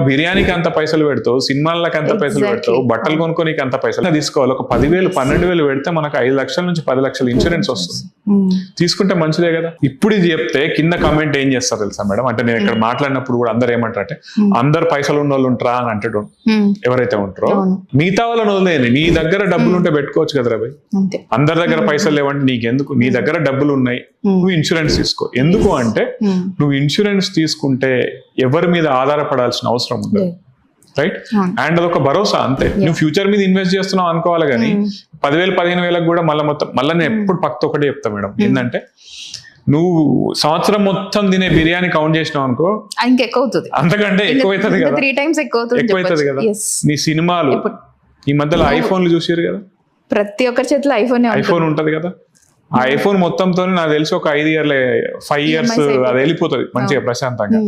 బిర్యానీకి అంత పైసలు పెడతావు, సినిమాలకు అంత పైసలు పెడతావు, బట్టలు కొనుక్కోనికి అంత పైసలు తీసుకోవాలి. ఒక 10,000 12,000 పెడితే మనకు 5 లక్షల నుంచి 10 లక్షల ఇన్సూరెన్స్ వస్తుంది. తీసుకుంటే మంచిదే కదా. ఇప్పుడు ఇది చెప్తే కింద కామెంట్ ఏం చేస్తారు తెలుసా మేడం, అంటే నేను ఇక్కడ మాట్లాడినప్పుడు కూడా అందరు ఏమంటారంటే అందరు పైసలు ఉన్న వాళ్ళు ఉంటారా అని అంటాడు. ఎవరైతే ఉంటారో మిగతా వాళ్ళని వదిలేయండి, నీ దగ్గర డబ్బులు ఉంటే పెట్టుకోవచ్చు కదా రాబాయ్. అందరి దగ్గర పైసలు లేవంటే నీకెందుకు, నీ దగ్గర డబ్బులు ఉన్నాయి, నువ్వు ఇన్సూరెన్స్ తీసుకో. ఎందుకు అంటే నువ్వు ఇన్సూరెన్స్ తీసుకుంటే ఎవరి మీద ఆధారపడాల్సిన అవసరం ఉండదు, రైట్? అండ్ అదొక భరోసా అంతే. నువ్వు ఫ్యూచర్ మీద ఇన్వెస్ట్ చేస్తున్నావు అనుకోవాలి కానీ 10,000 15,000 కూడా మళ్ళీ నేను ఎప్పుడు పక్కతో ఒకటే చెప్తా మేడం, ఏంటంటే నువ్వు సంవత్సరం మొత్తం తినే బిర్యానీ కౌంట్ చేసినావు అనుకో ఇంకెక్కువ అవుతుంది, అంతకంటే ఎక్కువైతుంది కదా, 3 times ఎక్కువైతుంది కదా. నీ సినిమాలు ఈ మధ్యలో ఐఫోన్లు చూసారు కదా, ప్రతి ఒక్కరి చేతిలో ఐఫోన్ ఉంటది కదా. ఆ ఐఫోన్ మొత్తంతో నాకు తెలిసి ఒక 5 years 5 years అది వెళ్ళిపోతుంది మంచిగా ప్రశాంతంగా.